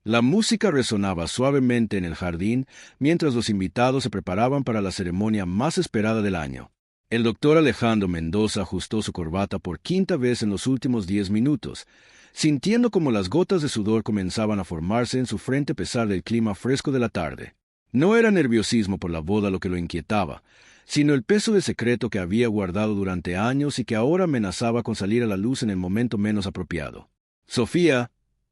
La música resonaba suavemente en el jardín mientras los invitados se preparaban para la ceremonia más esperada del año. El doctor Alejandro Mendoza ajustó su corbata por quinta vez en los últimos 10 minutos, sintiendo como las gotas de sudor comenzaban a formarse en su frente a pesar del clima fresco de la tarde. No era nerviosismo por la boda lo que lo inquietaba, sino el peso del secreto que había guardado durante años y que ahora amenazaba con salir a la luz en el momento menos apropiado. Sofía,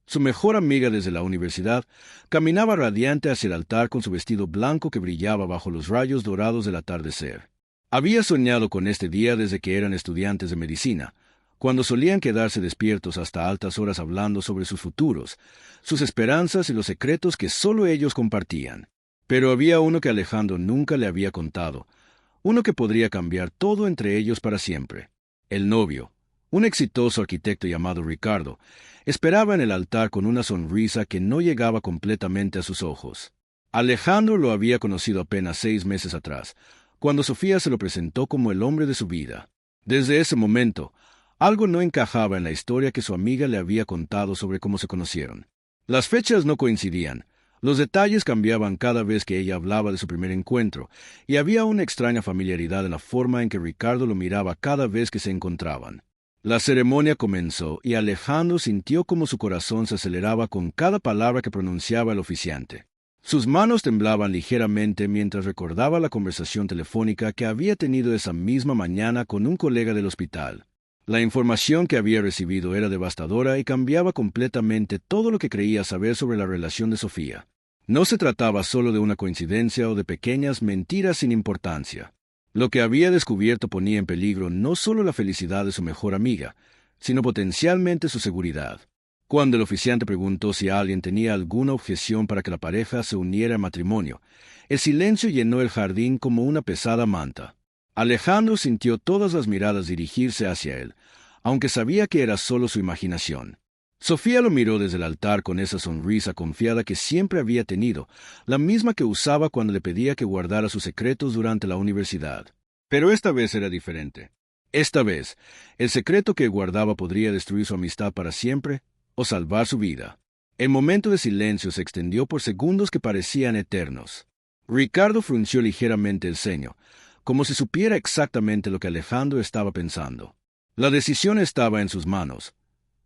su mejor amiga desde la universidad, caminaba radiante hacia el altar con su vestido blanco que brillaba bajo los rayos dorados del atardecer. Había soñado con este día desde que eran estudiantes de medicina, cuando solían quedarse despiertos hasta altas horas hablando sobre sus futuros, sus esperanzas y los secretos que solo ellos compartían. Pero había uno que Alejandro nunca le había contado, uno que podría cambiar todo entre ellos para siempre. El novio, un exitoso arquitecto llamado Ricardo, esperaba en el altar con una sonrisa que no llegaba completamente a sus ojos. Alejandro lo había conocido apenas 6 meses atrás, cuando Sofía se lo presentó como el hombre de su vida. Desde ese momento, algo no encajaba en la historia que su amiga le había contado sobre cómo se conocieron. Las fechas no coincidían, los detalles cambiaban cada vez que ella hablaba de su primer encuentro, y había una extraña familiaridad en la forma en que Ricardo lo miraba cada vez que se encontraban. La ceremonia comenzó y Alejandro sintió como su corazón se aceleraba con cada palabra que pronunciaba el oficiante. Sus manos temblaban ligeramente mientras recordaba la conversación telefónica que había tenido esa misma mañana con un colega del hospital. La información que había recibido era devastadora y cambiaba completamente todo lo que creía saber sobre la relación de Sofía. No se trataba solo de una coincidencia o de pequeñas mentiras sin importancia. Lo que había descubierto ponía en peligro no solo la felicidad de su mejor amiga, sino potencialmente su seguridad. Cuando el oficiante preguntó si alguien tenía alguna objeción para que la pareja se uniera en matrimonio, el silencio llenó el jardín como una pesada manta. Alejandro sintió todas las miradas dirigirse hacia él, aunque sabía que era solo su imaginación. Sofía lo miró desde el altar con esa sonrisa confiada que siempre había tenido, la misma que usaba cuando le pedía que guardara sus secretos durante la universidad. Pero esta vez era diferente. Esta vez, el secreto que guardaba podría destruir su amistad para siempre o salvar su vida. El momento de silencio se extendió por segundos que parecían eternos. Ricardo frunció ligeramente el ceño, como si supiera exactamente lo que Alejandro estaba pensando. La decisión estaba en sus manos: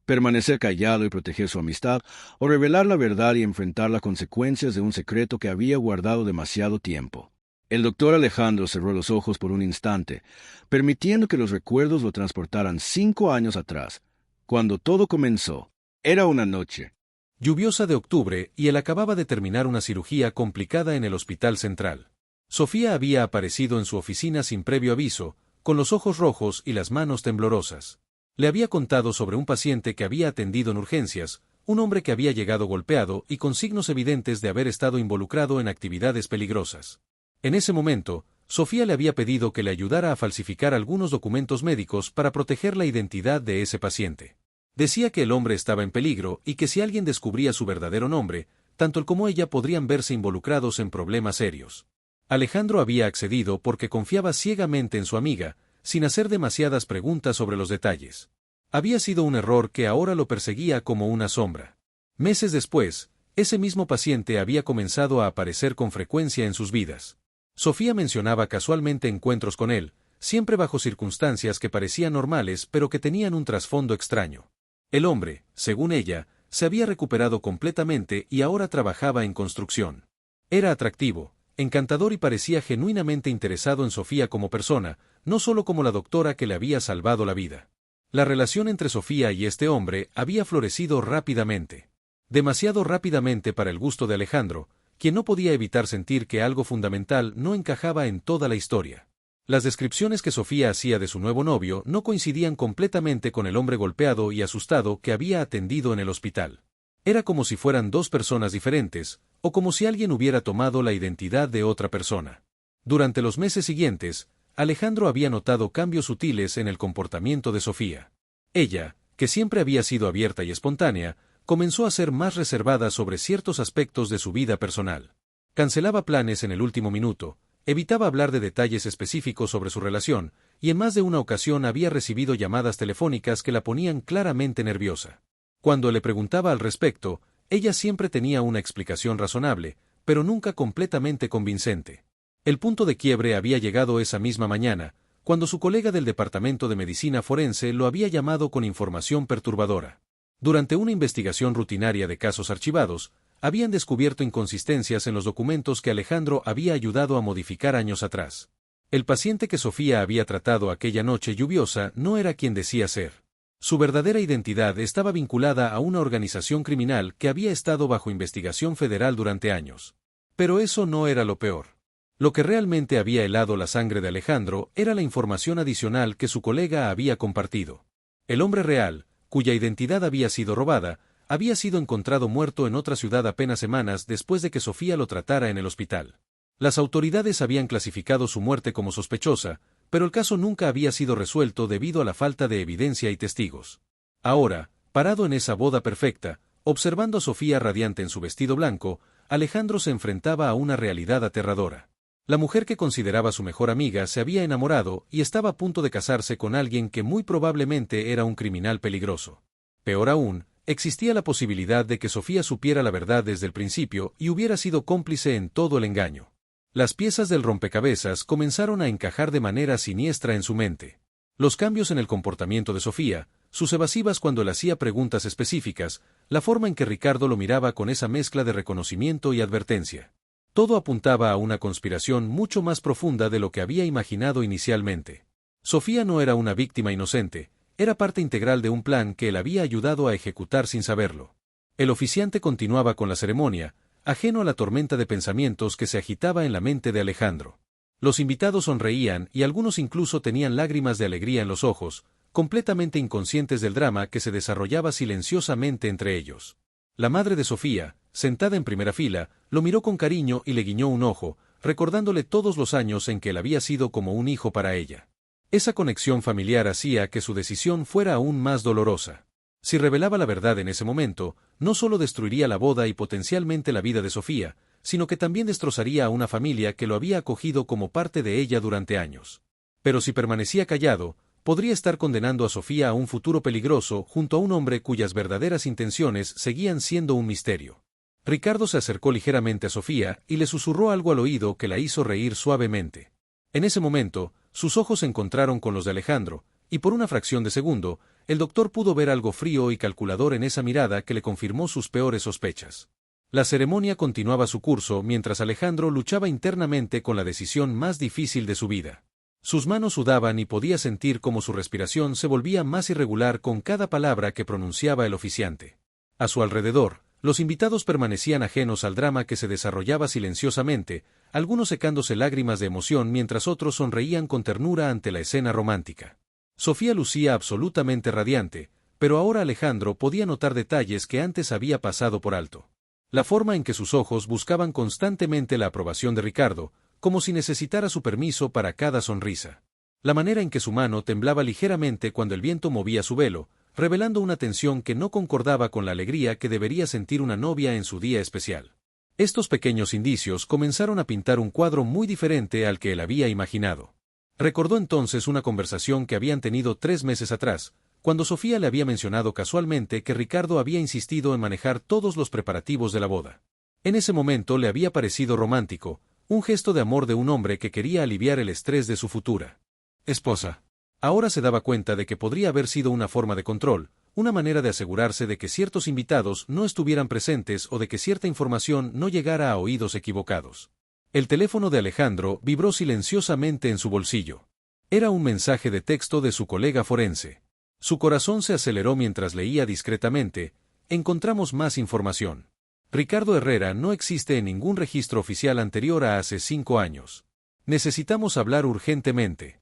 permanecer callado y proteger su amistad, o revelar la verdad y enfrentar las consecuencias de un secreto que había guardado demasiado tiempo. El doctor Alejandro cerró los ojos por un instante, permitiendo que los recuerdos lo transportaran 5 años atrás, cuando todo comenzó. Era una noche lluviosa de octubre y él acababa de terminar una cirugía complicada en el Hospital Central. Sofía había aparecido en su oficina sin previo aviso, con los ojos rojos y las manos temblorosas. Le había contado sobre un paciente que había atendido en urgencias, un hombre que había llegado golpeado y con signos evidentes de haber estado involucrado en actividades peligrosas. En ese momento, Sofía le había pedido que le ayudara a falsificar algunos documentos médicos para proteger la identidad de ese paciente. Decía que el hombre estaba en peligro y que si alguien descubría su verdadero nombre, tanto él como ella podrían verse involucrados en problemas serios. Alejandro había accedido porque confiaba ciegamente en su amiga, sin hacer demasiadas preguntas sobre los detalles. Había sido un error que ahora lo perseguía como una sombra. Meses después, ese mismo paciente había comenzado a aparecer con frecuencia en sus vidas. Sofía mencionaba casualmente encuentros con él, siempre bajo circunstancias que parecían normales pero que tenían un trasfondo extraño. El hombre, según ella, se había recuperado completamente y ahora trabajaba en construcción. Era atractivo, encantador y parecía genuinamente interesado en Sofía como persona, no solo como la doctora que le había salvado la vida. La relación entre Sofía y este hombre había florecido rápidamente. Demasiado rápidamente para el gusto de Alejandro, quien no podía evitar sentir que algo fundamental no encajaba en toda la historia. Las descripciones que Sofía hacía de su nuevo novio no coincidían completamente con el hombre golpeado y asustado que había atendido en el hospital. Era como si fueran dos personas diferentes, o como si alguien hubiera tomado la identidad de otra persona. Durante los meses siguientes, Alejandro había notado cambios sutiles en el comportamiento de Sofía. Ella, que siempre había sido abierta y espontánea, comenzó a ser más reservada sobre ciertos aspectos de su vida personal. Cancelaba planes en el último minuto, evitaba hablar de detalles específicos sobre su relación, y en más de una ocasión había recibido llamadas telefónicas que la ponían claramente nerviosa. Cuando le preguntaba al respecto, Ella siempre tenía una explicación razonable, pero nunca completamente convincente. El punto de quiebre había llegado esa misma mañana, cuando su colega del Departamento de Medicina Forense lo había llamado con información perturbadora. Durante una investigación rutinaria de casos archivados, habían descubierto inconsistencias en los documentos que Alejandro había ayudado a modificar años atrás. El paciente que Sofía había tratado aquella noche lluviosa no era quien decía ser. Su verdadera identidad estaba vinculada a una organización criminal que había estado bajo investigación federal durante años. Pero eso no era lo peor. Lo que realmente había helado la sangre de Alejandro era la información adicional que su colega había compartido. El hombre real, cuya identidad había sido robada, había sido encontrado muerto en otra ciudad apenas semanas después de que Sofía lo tratara en el hospital. Las autoridades habían clasificado su muerte como sospechosa, pero el caso nunca había sido resuelto debido a la falta de evidencia y testigos. Ahora, parado en esa boda perfecta, observando a Sofía radiante en su vestido blanco, Alejandro se enfrentaba a una realidad aterradora. La mujer que consideraba su mejor amiga se había enamorado y estaba a punto de casarse con alguien que muy probablemente era un criminal peligroso. Peor aún, existía la posibilidad de que Sofía supiera la verdad desde el principio y hubiera sido cómplice en todo el engaño. Las piezas del rompecabezas comenzaron a encajar de manera siniestra en su mente. Los cambios en el comportamiento de Sofía, sus evasivas cuando le hacía preguntas específicas, la forma en que Ricardo lo miraba con esa mezcla de reconocimiento y advertencia. Todo apuntaba a una conspiración mucho más profunda de lo que había imaginado inicialmente. Sofía no era una víctima inocente, era parte integral de un plan que él había ayudado a ejecutar sin saberlo. El oficiante continuaba con la ceremonia, ajeno a la tormenta de pensamientos que se agitaba en la mente de Alejandro. Los invitados sonreían y algunos incluso tenían lágrimas de alegría en los ojos, completamente inconscientes del drama que se desarrollaba silenciosamente entre ellos. La madre de Sofía, sentada en primera fila, lo miró con cariño y le guiñó un ojo, recordándole todos los años en que él había sido como un hijo para ella. Esa conexión familiar hacía que su decisión fuera aún más dolorosa. Si revelaba la verdad en ese momento, no solo destruiría la boda y potencialmente la vida de Sofía, sino que también destrozaría a una familia que lo había acogido como parte de ella durante años. Pero si permanecía callado, podría estar condenando a Sofía a un futuro peligroso junto a un hombre cuyas verdaderas intenciones seguían siendo un misterio. Ricardo se acercó ligeramente a Sofía y le susurró algo al oído que la hizo reír suavemente. En ese momento, sus ojos se encontraron con los de Alejandro, y por una fracción de segundo, el doctor pudo ver algo frío y calculador en esa mirada que le confirmó sus peores sospechas. La ceremonia continuaba su curso mientras Alejandro luchaba internamente con la decisión más difícil de su vida. Sus manos sudaban y podía sentir cómo su respiración se volvía más irregular con cada palabra que pronunciaba el oficiante. A su alrededor, los invitados permanecían ajenos al drama que se desarrollaba silenciosamente, algunos secándose lágrimas de emoción mientras otros sonreían con ternura ante la escena romántica. Sofía lucía absolutamente radiante, pero ahora Alejandro podía notar detalles que antes había pasado por alto. La forma en que sus ojos buscaban constantemente la aprobación de Ricardo, como si necesitara su permiso para cada sonrisa. La manera en que su mano temblaba ligeramente cuando el viento movía su velo, revelando una tensión que no concordaba con la alegría que debería sentir una novia en su día especial. Estos pequeños indicios comenzaron a pintar un cuadro muy diferente al que él había imaginado. Recordó entonces una conversación que habían tenido 3 meses atrás, cuando Sofía le había mencionado casualmente que Ricardo había insistido en manejar todos los preparativos de la boda. En ese momento le había parecido romántico, un gesto de amor de un hombre que quería aliviar el estrés de su futura esposa. Ahora se daba cuenta de que podría haber sido una forma de control, una manera de asegurarse de que ciertos invitados no estuvieran presentes o de que cierta información no llegara a oídos equivocados. El teléfono de Alejandro vibró silenciosamente en su bolsillo. Era un mensaje de texto de su colega forense. Su corazón se aceleró mientras leía discretamente: encontramos más información. Ricardo Herrera no existe en ningún registro oficial anterior a hace 5 años. Necesitamos hablar urgentemente.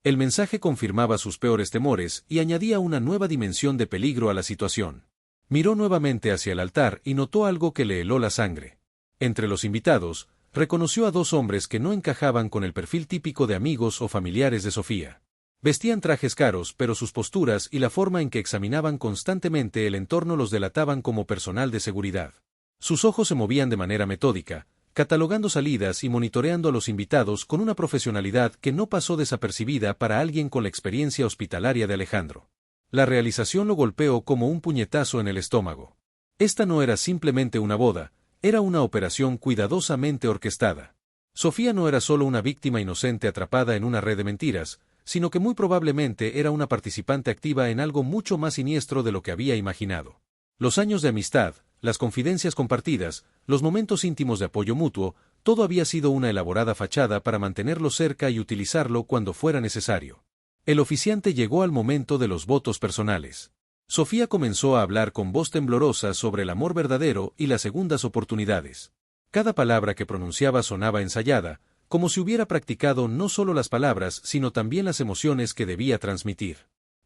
El mensaje confirmaba sus peores temores y añadía una nueva dimensión de peligro a la situación. Miró nuevamente hacia el altar y notó algo que le heló la sangre. Entre los invitados, reconoció a 2 hombres que no encajaban con el perfil típico de amigos o familiares de Sofía. Vestían trajes caros, pero sus posturas y la forma en que examinaban constantemente el entorno los delataban como personal de seguridad. Sus ojos se movían de manera metódica, catalogando salidas y monitoreando a los invitados con una profesionalidad que no pasó desapercibida para alguien con la experiencia hospitalaria de Alejandro. La realización lo golpeó como un puñetazo en el estómago. Esta no era simplemente una boda, era una operación cuidadosamente orquestada. Sofía no era solo una víctima inocente atrapada en una red de mentiras, sino que muy probablemente era una participante activa en algo mucho más siniestro de lo que había imaginado. Los años de amistad, las confidencias compartidas, los momentos íntimos de apoyo mutuo, todo había sido una elaborada fachada para mantenerlo cerca y utilizarlo cuando fuera necesario. El oficiante llegó al momento de los votos personales. Sofía comenzó a hablar con voz temblorosa sobre el amor verdadero y las segundas oportunidades. Cada palabra que pronunciaba sonaba ensayada, como si hubiera practicado no solo las palabras sino también las emociones que debía transmitir.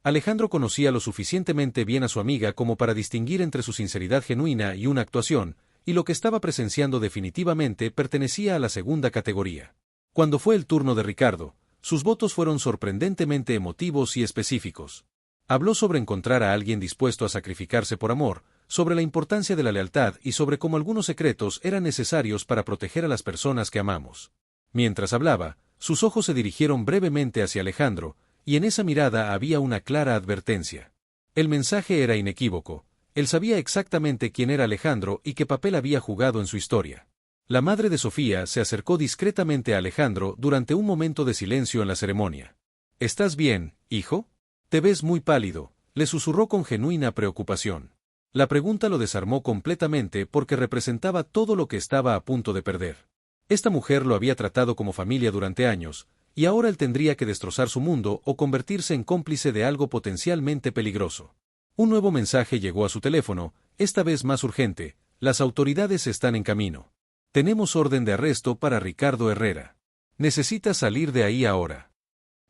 Alejandro conocía lo suficientemente bien a su amiga como para distinguir entre su sinceridad genuina y una actuación, y lo que estaba presenciando definitivamente pertenecía a la segunda categoría. Cuando fue el turno de Ricardo, sus votos fueron sorprendentemente emotivos y específicos. Habló sobre encontrar a alguien dispuesto a sacrificarse por amor, sobre la importancia de la lealtad y sobre cómo algunos secretos eran necesarios para proteger a las personas que amamos. Mientras hablaba, sus ojos se dirigieron brevemente hacia Alejandro, y en esa mirada había una clara advertencia. El mensaje era inequívoco. Él sabía exactamente quién era Alejandro y qué papel había jugado en su historia. La madre de Sofía se acercó discretamente a Alejandro durante un momento de silencio en la ceremonia. «¿Estás bien, hijo? Te ves muy pálido», le susurró con genuina preocupación. La pregunta lo desarmó completamente porque representaba todo lo que estaba a punto de perder. Esta mujer lo había tratado como familia durante años, y ahora él tendría que destrozar su mundo o convertirse en cómplice de algo potencialmente peligroso. Un nuevo mensaje llegó a su teléfono, esta vez más urgente: «Las autoridades están en camino. Tenemos orden de arresto para Ricardo Herrera. Necesita salir de ahí ahora».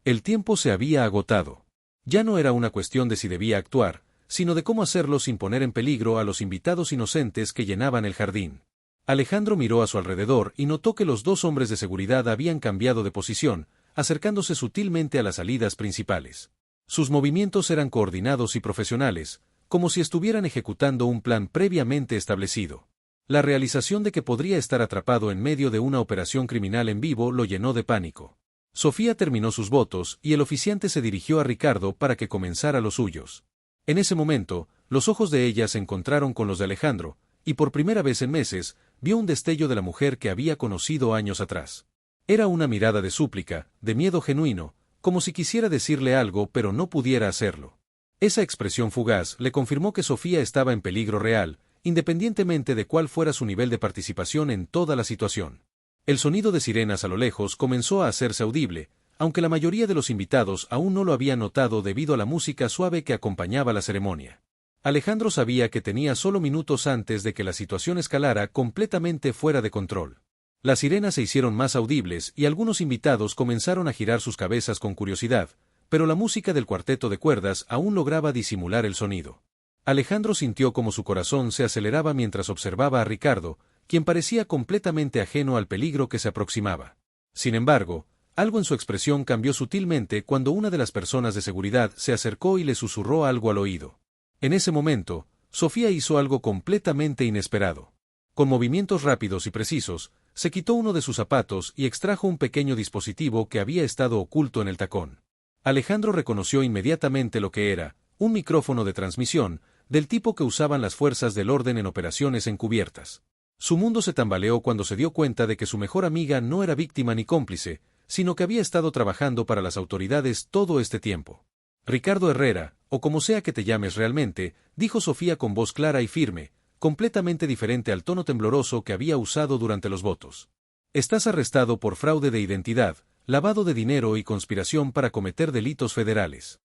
El tiempo se había agotado. Ya no era una cuestión de si debía actuar, sino de cómo hacerlo sin poner en peligro a los invitados inocentes que llenaban el jardín. Alejandro miró a su alrededor y notó que los dos hombres de seguridad habían cambiado de posición, acercándose sutilmente a las salidas principales. Sus movimientos eran coordinados y profesionales, como si estuvieran ejecutando un plan previamente establecido. La realización de que podría estar atrapado en medio de una operación criminal en vivo lo llenó de pánico. Sofía terminó sus votos y el oficiante se dirigió a Ricardo para que comenzara los suyos. En ese momento, los ojos de ella se encontraron con los de Alejandro, y por primera vez en meses, vio un destello de la mujer que había conocido años atrás. Era una mirada de súplica, de miedo genuino, como si quisiera decirle algo pero no pudiera hacerlo. Esa expresión fugaz le confirmó que Sofía estaba en peligro real, independientemente de cuál fuera su nivel de participación en toda la situación. El sonido de sirenas a lo lejos comenzó a hacerse audible, aunque la mayoría de los invitados aún no lo habían notado debido a la música suave que acompañaba la ceremonia. Alejandro sabía que tenía solo minutos antes de que la situación escalara completamente fuera de control. Las sirenas se hicieron más audibles y algunos invitados comenzaron a girar sus cabezas con curiosidad, pero la música del cuarteto de cuerdas aún lograba disimular el sonido. Alejandro sintió como su corazón se aceleraba mientras observaba a Ricardo, quien parecía completamente ajeno al peligro que se aproximaba. Sin embargo, algo en su expresión cambió sutilmente cuando una de las personas de seguridad se acercó y le susurró algo al oído. En ese momento, Sofía hizo algo completamente inesperado. Con movimientos rápidos y precisos, se quitó uno de sus zapatos y extrajo un pequeño dispositivo que había estado oculto en el tacón. Alejandro reconoció inmediatamente lo que era: un micrófono de transmisión, del tipo que usaban las fuerzas del orden en operaciones encubiertas. Su mundo se tambaleó cuando se dio cuenta de que su mejor amiga no era víctima ni cómplice, sino que había estado trabajando para las autoridades todo este tiempo. «Ricardo Herrera, o como sea que te llames realmente», dijo Sofía con voz clara y firme, completamente diferente al tono tembloroso que había usado durante los votos. «Estás arrestado por fraude de identidad, lavado de dinero y conspiración para cometer delitos federales».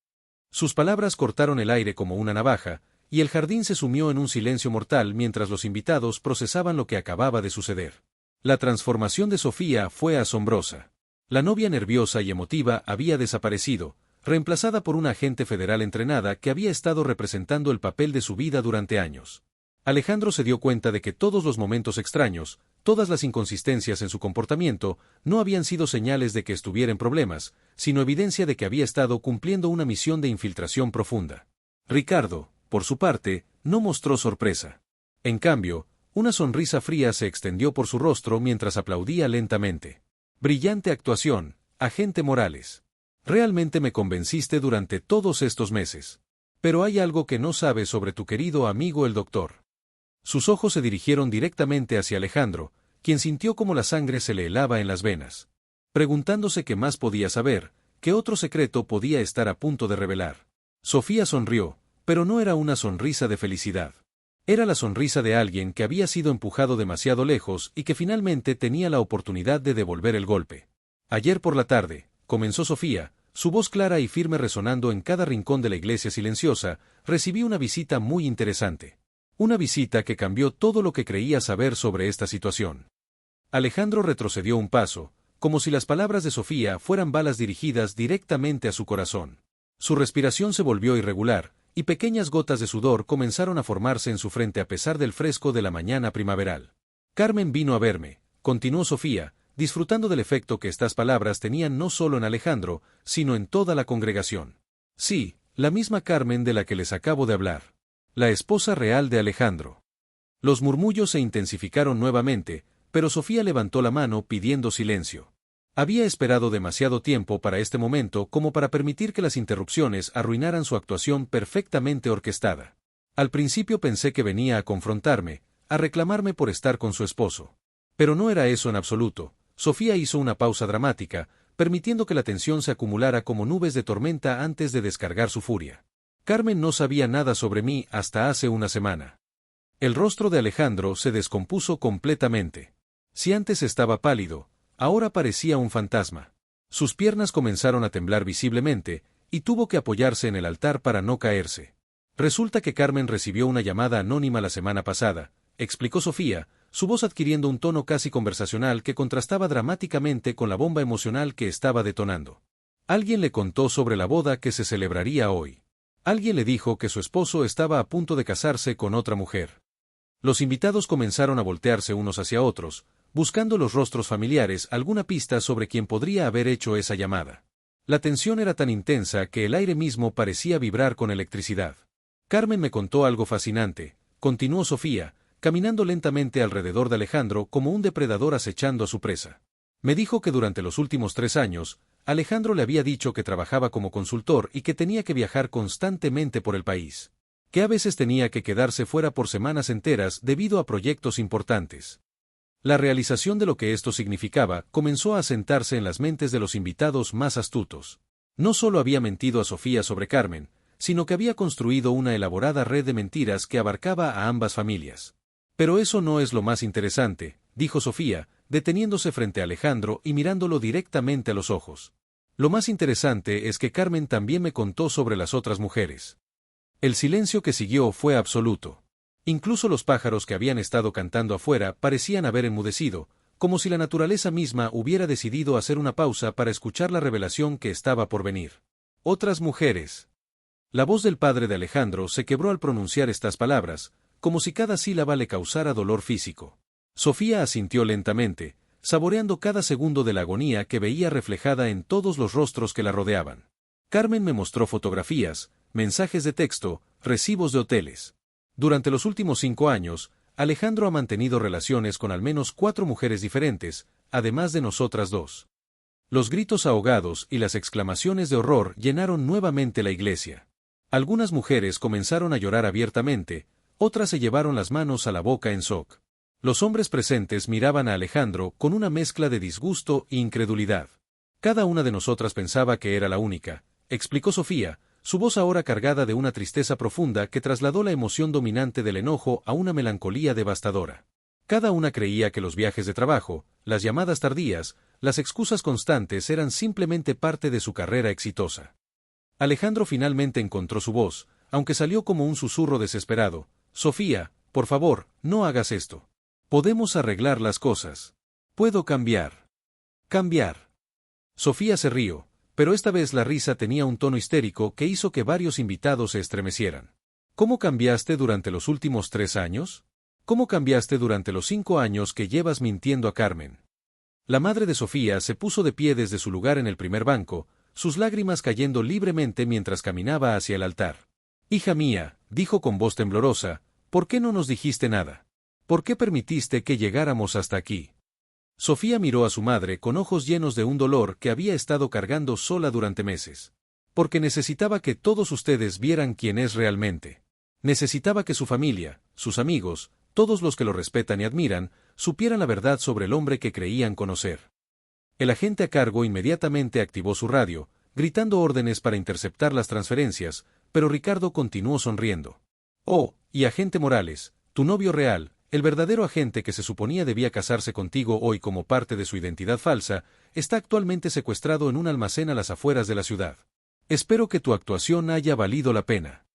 Sus palabras cortaron el aire como una navaja, y el jardín se sumió en un silencio mortal mientras los invitados procesaban lo que acababa de suceder. La transformación de Sofía fue asombrosa. La novia nerviosa y emotiva había desaparecido, reemplazada por una agente federal entrenada que había estado representando el papel de su vida durante años. Alejandro se dio cuenta de que todos los momentos extraños, todas las inconsistencias en su comportamiento, no habían sido señales de que estuviera en problemas, sino evidencia de que había estado cumpliendo una misión de infiltración profunda. Ricardo, por su parte, no mostró sorpresa. En cambio, una sonrisa fría se extendió por su rostro mientras aplaudía lentamente. «Brillante actuación, agente Morales. Realmente me convenciste durante todos estos meses. Pero hay algo que no sabes sobre tu querido amigo el doctor». Sus ojos se dirigieron directamente hacia Alejandro, quien sintió como la sangre se le helaba en las venas. Preguntándose qué más podía saber, qué otro secreto podía estar a punto de revelar. Sofía sonrió, pero no era una sonrisa de felicidad. Era la sonrisa de alguien que había sido empujado demasiado lejos y que finalmente tenía la oportunidad de devolver el golpe. Ayer por la tarde, comenzó Sofía, su voz clara y firme resonando en cada rincón de la iglesia silenciosa, recibí una visita muy interesante. Una visita que cambió todo lo que creía saber sobre esta situación. Alejandro retrocedió un paso, como si las palabras de Sofía fueran balas dirigidas directamente a su corazón. Su respiración se volvió irregular, y pequeñas gotas de sudor comenzaron a formarse en su frente a pesar del fresco de la mañana primaveral. Carmen vino a verme, continuó Sofía, disfrutando del efecto que estas palabras tenían no solo en Alejandro, sino en toda la congregación. Sí, la misma Carmen de la que les acabo de hablar. La esposa real de Alejandro. Los murmullos se intensificaron nuevamente, pero Sofía levantó la mano pidiendo silencio. Había esperado demasiado tiempo para este momento como para permitir que las interrupciones arruinaran su actuación perfectamente orquestada. Al principio pensé que venía a confrontarme, a reclamarme por estar con su esposo. Pero no era eso en absoluto. Sofía hizo una pausa dramática, permitiendo que la tensión se acumulara como nubes de tormenta antes de descargar su furia. Carmen no sabía nada sobre mí hasta hace una semana. El rostro de Alejandro se descompuso completamente. Si antes estaba pálido, ahora parecía un fantasma. Sus piernas comenzaron a temblar visiblemente, y tuvo que apoyarse en el altar para no caerse. Resulta que Carmen recibió una llamada anónima la semana pasada, explicó Sofía, su voz adquiriendo un tono casi conversacional que contrastaba dramáticamente con la bomba emocional que estaba detonando. Alguien le contó sobre la boda que se celebraría hoy. Alguien le dijo que su esposo estaba a punto de casarse con otra mujer. Los invitados comenzaron a voltearse unos hacia otros, buscando los rostros familiares alguna pista sobre quién podría haber hecho esa llamada. La tensión era tan intensa que el aire mismo parecía vibrar con electricidad. Carmen me contó algo fascinante, continuó Sofía, caminando lentamente alrededor de Alejandro como un depredador acechando a su presa. Me dijo que durante los últimos 3 años, Alejandro le había dicho que trabajaba como consultor y que tenía que viajar constantemente por el país. Que a veces tenía que quedarse fuera por semanas enteras debido a proyectos importantes. La realización de lo que esto significaba comenzó a asentarse en las mentes de los invitados más astutos. No solo había mentido a Sofía sobre Carmen, sino que había construido una elaborada red de mentiras que abarcaba a ambas familias. Pero eso no es lo más interesante, dijo Sofía, deteniéndose frente a Alejandro y mirándolo directamente a los ojos. Lo más interesante es que Carmen también me contó sobre las otras mujeres. El silencio que siguió fue absoluto. Incluso los pájaros que habían estado cantando afuera parecían haber enmudecido, como si la naturaleza misma hubiera decidido hacer una pausa para escuchar la revelación que estaba por venir. Otras mujeres. La voz del padre de Alejandro se quebró al pronunciar estas palabras, como si cada sílaba le causara dolor físico. Sofía asintió lentamente, saboreando cada segundo de la agonía que veía reflejada en todos los rostros que la rodeaban. Carmen me mostró fotografías, mensajes de texto, recibos de hoteles. Durante los últimos 5 años, Alejandro ha mantenido relaciones con al menos 4 mujeres diferentes, además de nosotras 2. Los gritos ahogados y las exclamaciones de horror llenaron nuevamente la iglesia. Algunas mujeres comenzaron a llorar abiertamente, otras se llevaron las manos a la boca en shock. Los hombres presentes miraban a Alejandro con una mezcla de disgusto e incredulidad. Cada una de nosotras pensaba que era la única, explicó Sofía, su voz ahora cargada de una tristeza profunda que trasladó la emoción dominante del enojo a una melancolía devastadora. Cada una creía que los viajes de trabajo, las llamadas tardías, las excusas constantes eran simplemente parte de su carrera exitosa. Alejandro finalmente encontró su voz, aunque salió como un susurro desesperado. Sofía, por favor, no hagas esto. Podemos arreglar las cosas. Puedo cambiar. Cambiar. Sofía se rió, pero esta vez la risa tenía un tono histérico que hizo que varios invitados se estremecieran. ¿Cómo cambiaste durante los últimos 3 años? ¿Cómo cambiaste durante los 5 años que llevas mintiendo a Carmen? La madre de Sofía se puso de pie desde su lugar en el primer banco, sus lágrimas cayendo libremente mientras caminaba hacia el altar. Hija mía, dijo con voz temblorosa, ¿por qué no nos dijiste nada? ¿Por qué permitiste que llegáramos hasta aquí? Sofía miró a su madre con ojos llenos de un dolor que había estado cargando sola durante meses. Porque necesitaba que todos ustedes vieran quién es realmente. Necesitaba que su familia, sus amigos, todos los que lo respetan y admiran, supieran la verdad sobre el hombre que creían conocer. El agente a cargo inmediatamente activó su radio, gritando órdenes para interceptar las transferencias, pero Ricardo continuó sonriendo. Oh, y agente Morales, tu novio real, el verdadero agente que se suponía debía casarse contigo hoy como parte de su identidad falsa, está actualmente secuestrado en un almacén a las afueras de la ciudad. Espero que tu actuación haya valido la pena.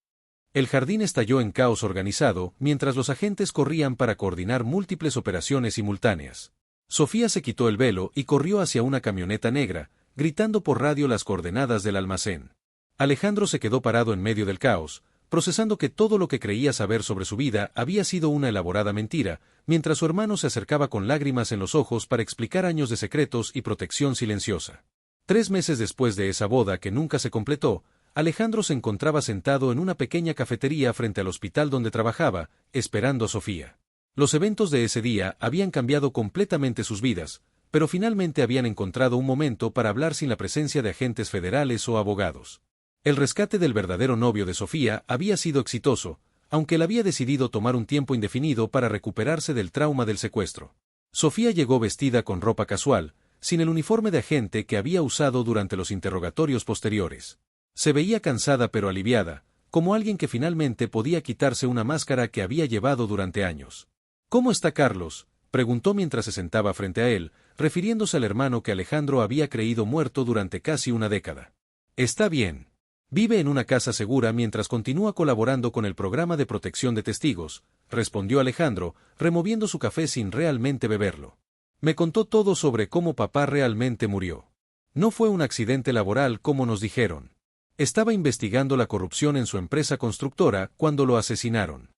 El jardín estalló en caos organizado, mientras los agentes corrían para coordinar múltiples operaciones simultáneas. Sofía se quitó el velo y corrió hacia una camioneta negra, gritando por radio las coordenadas del almacén. Alejandro se quedó parado en medio del caos, procesando que todo lo que creía saber sobre su vida había sido una elaborada mentira, mientras su hermano se acercaba con lágrimas en los ojos para explicar años de secretos y protección silenciosa. 3 meses después de esa boda que nunca se completó, Alejandro se encontraba sentado en una pequeña cafetería frente al hospital donde trabajaba, esperando a Sofía. Los eventos de ese día habían cambiado completamente sus vidas, pero finalmente habían encontrado un momento para hablar sin la presencia de agentes federales o abogados. El rescate del verdadero novio de Sofía había sido exitoso, aunque él había decidido tomar un tiempo indefinido para recuperarse del trauma del secuestro. Sofía llegó vestida con ropa casual, sin el uniforme de agente que había usado durante los interrogatorios posteriores. Se veía cansada pero aliviada, como alguien que finalmente podía quitarse una máscara que había llevado durante años. ¿Cómo está Carlos?, preguntó mientras se sentaba frente a él, refiriéndose al hermano que Alejandro había creído muerto durante casi una década. Está bien. Vive en una casa segura mientras continúa colaborando con el programa de protección de testigos, respondió Alejandro, removiendo su café sin realmente beberlo. Me contó todo sobre cómo papá realmente murió. No fue un accidente laboral como nos dijeron. Estaba investigando la corrupción en su empresa constructora cuando lo asesinaron.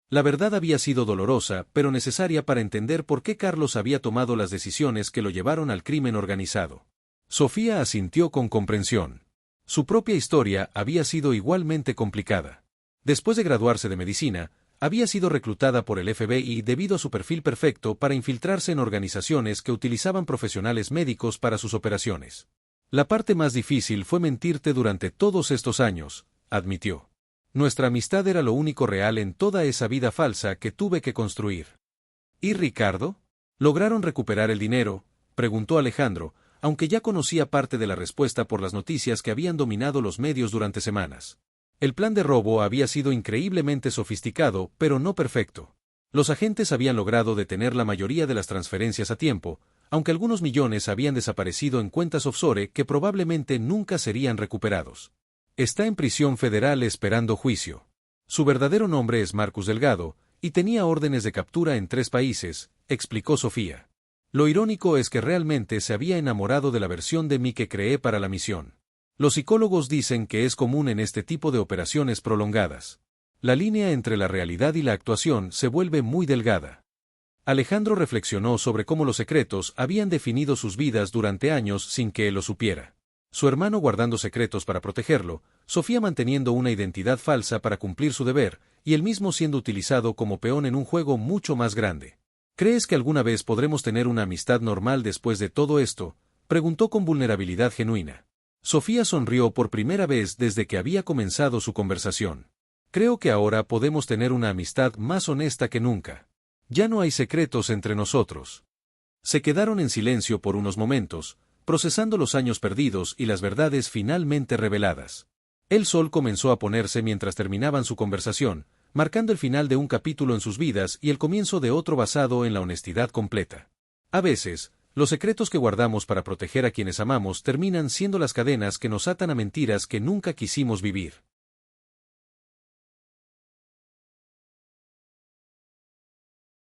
La verdad había sido dolorosa, pero necesaria para entender por qué Carlos había tomado las decisiones que lo llevaron al crimen organizado. Sofía asintió con comprensión. Su propia historia había sido igualmente complicada. Después de graduarse de medicina, había sido reclutada por el FBI debido a su perfil perfecto para infiltrarse en organizaciones que utilizaban profesionales médicos para sus operaciones. La parte más difícil fue mentirte durante todos estos años, admitió. Nuestra amistad era lo único real en toda esa vida falsa que tuve que construir. ¿Y Ricardo? ¿Lograron recuperar el dinero?, preguntó Alejandro, aunque ya conocía parte de la respuesta por las noticias que habían dominado los medios durante semanas. El plan de robo había sido increíblemente sofisticado, pero no perfecto. Los agentes habían logrado detener la mayoría de las transferencias a tiempo, aunque algunos millones habían desaparecido en cuentas offshore que probablemente nunca serían recuperados. Está en prisión federal esperando juicio. Su verdadero nombre es Marcus Delgado, y tenía órdenes de captura en 3 países, explicó Sofía. Lo irónico es que realmente se había enamorado de la versión de mí que creé para la misión. Los psicólogos dicen que es común en este tipo de operaciones prolongadas. La línea entre la realidad y la actuación se vuelve muy delgada. Alejandro reflexionó sobre cómo los secretos habían definido sus vidas durante años sin que él lo supiera. Su hermano guardando secretos para protegerlo, Sofía manteniendo una identidad falsa para cumplir su deber, y él mismo siendo utilizado como peón en un juego mucho más grande. ¿Crees que alguna vez podremos tener una amistad normal después de todo esto?, preguntó con vulnerabilidad genuina. Sofía sonrió por primera vez desde que había comenzado su conversación. Creo que ahora podemos tener una amistad más honesta que nunca. Ya no hay secretos entre nosotros. Se quedaron en silencio por unos momentos, procesando los años perdidos y las verdades finalmente reveladas. El sol comenzó a ponerse mientras terminaban su conversación, marcando el final de un capítulo en sus vidas y el comienzo de otro basado en la honestidad completa. A veces, los secretos que guardamos para proteger a quienes amamos terminan siendo las cadenas que nos atan a mentiras que nunca quisimos vivir.